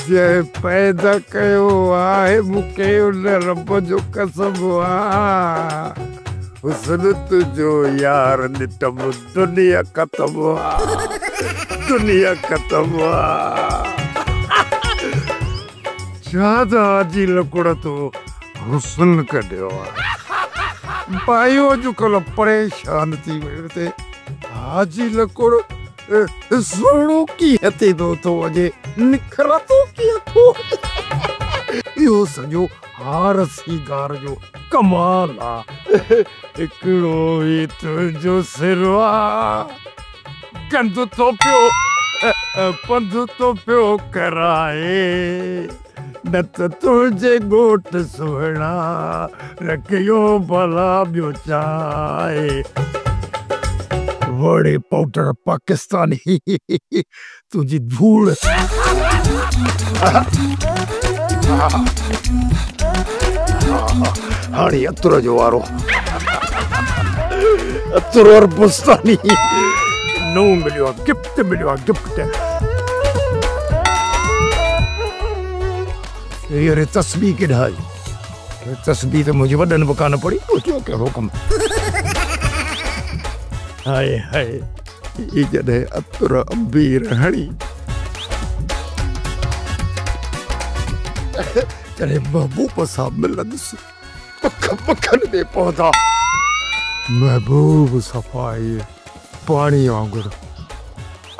जे पैदा कयो आहे मूंखे उन रब जो कसम आहे हुस्न तुझो यार ॾिठम दुनिया ख़त्म दुनिया ख़त्म ज्यादा जी लकुड़ तो हुस्न कढियो भाई अॼुकल्ह परेशान थी वियो ते हाजी लकुड़ सोणो कीअं थींदो थो वञे निखरंदो कीअं थो इहो सॼो हार सीगार जो कमाल आहे हिकिड़ो ई तुंहिंजो सिरो आहे गंद थो पियो पंध थो पियो कराए न त तुंहिंजे घोट सुहिणा रखियो भला ॿियो चाहे बड़े पाउडर पाकिस्तानी तुझी धूल हाणे अतर जो वारो अतर और बुस्तानी नो मिलियो गिफ्ट ये तस्बीह के ढाई तस्बीह तो मुझे वडन बकाना पड़ी क्यों क्या हुक्म हाय हाय ये जॾहिं अतर अंबीर हणी जॾहिं महबूब सां मिलंदुसि पखन में पौधा महबूब सफ़ाई पाणी वांगुरु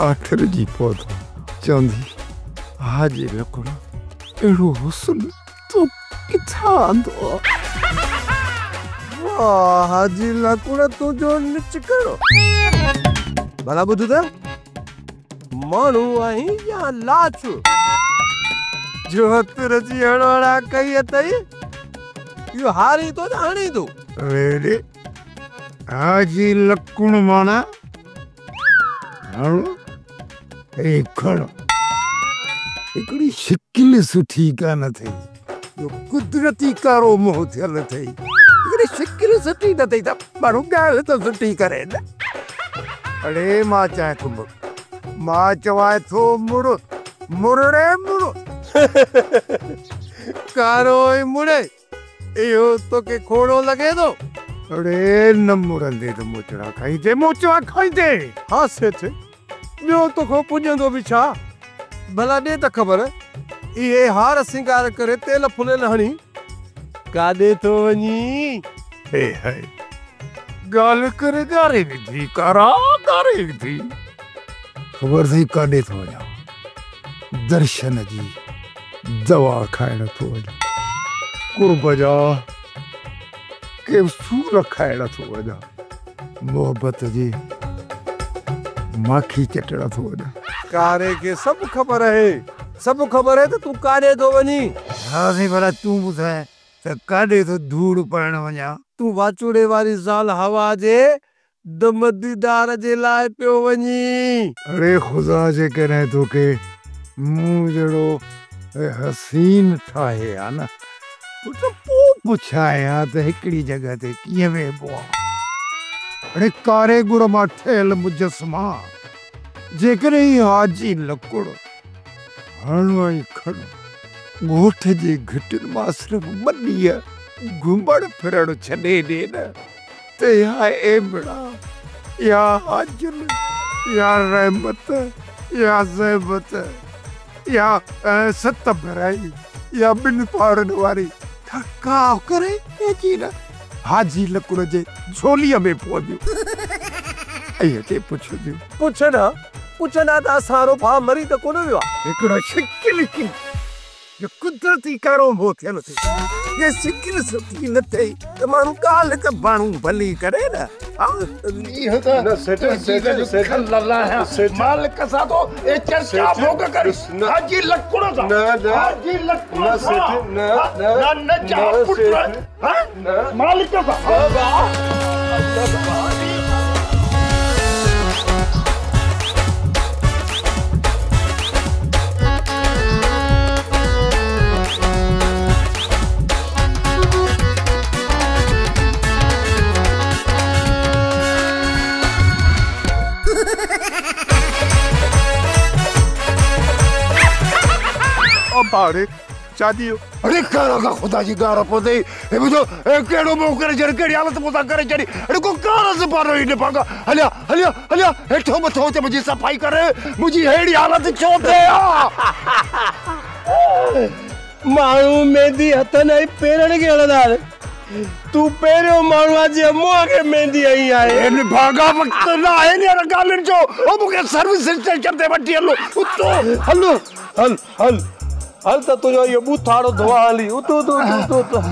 आठर जी पौधा चवंदी हाजी लकुड़ अहिड़ो हुस्न तूं किथां आंदो हाजी लकुड़ तुंहिंजो निच कहिड़ो भला ॿुध त माण्हू आहीं या लाच जो हथर जी हड़ोड़ा कई अथई इहो हारी तो हाणी तूं अरे हाजी लकुड़ माना हाणो हे खण हिकिड़ी शिकिल सुठी कान अथई जो कुदरती कारो मोह थियल अथई हिकिड़ी शिकिल सुठी न अथई त माण्हू ॻाल्हि त सुठी करे न अड़े मां चाहे थो मां चवां थो मुड़े कारो ई मुड़े इहो तोखे खोड़ो लॻे थो अड़े न मुड़ंदे त मोचड़ा खाईंदे मोचड़ा खाईंदे हा सेठ ॿियो तोखो पुॼंदो बि छा भला ॾे त ख़बर इहे हार सिंगार करे तेल फुलियल हणी काॾे थो वञी हे हाय ॻाल्हि करे ॻारे विधी कारा ॻारे विधी ख़बर अथई काॾे थो वञा दर्शन जी दवा खाइण थो वञा कुर्ब जा के सूर खाइण थो वञा मोहब्बत जी माखी चटण थो वञा कारे के सब खबर है तो तू काॾे थो वञी हा साईं भला तूं ॿुधाए त काॾे थो धूड़ पाइण वञा तूं वाचूड़े वारी ज़ाल हवा जे दम दीदार जे लाइ पियो वञी अरे ख़ुदा जे करे तोखे मूं जहिड़ो हसीन ठाहे आहे न पोइ पुछायां त हिकिड़ी जॻह ते कीअं वेहबो आहे अड़े कारे गुड़ मां ठहियल मुजस्मा जेकॾहिं ही हाजी लकुड़ हणो ई खण ॻोठ जे घिटियुनि मां सिर्फ़ ॿ ॾींहं घुमण फिरण छॾे ॾे न त या एमड़ा या हाजुल या रहमत या ज़हमत या सत भराई या ॿिनि पारनि वारी थकाव करे अची न हाजी लकुड़ जे झोलीअ में पहुंदियूं ऐं के पुछंदियूं पुछना त असां भा मरी त कोन वियो आहे हिकिड़ो शिकिल जो कुदरती कारो मोह थियल अथई ये शिकिल सुठी न अथई त माण्हू ॻाल्हि त माण्हू भली करे न इहो त न सेठ लल्ला है मालिक सां तो ए चर्चा भोग कर हाजी लकुड़ सां हाजी लकुड़ न सेठ न जा पुत्र हां मालिक सां भाड़े शादी अरे कारा का खुदा जी गारा पोते ए बुझो ए केड़ो मो करे जर केड़ी हालत पोता करे जड़ी अरे को कारा से पारो इने पागा हलिया हलिया हलिया हेठो मथो ते मुझी सफाई करे मुझी हेड़ी हालत चोते आ मानू मेहंदी हथ नहीं पेरण के हलदार तू पेरो मानू आज मुआ के मेहंदी आई आए इन भागा वक्त ना है ने गालन जो ओ मुके सर्विस स्टेशन ते वठी हलो उतो हलो हल हल हल त तुजो ये बूथाड़ो धोआ हली उतो तो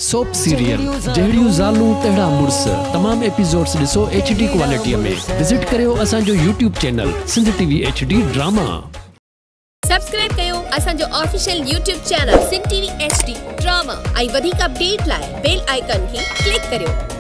सोप सीरियल जहिड़ियूं ज़ालूं तहिड़ा मुड़स तमाम एपिसोड्स ॾिसो HD क्वालिटीअ में विजिट करियो असांजो YouTube channel Sindh TV HD drama subscribe कयो असांजो official YouTube channel Sindh TV HD drama ऐं वधीक अपडेट लाइ बेल आइकन खे क्लिक करियो।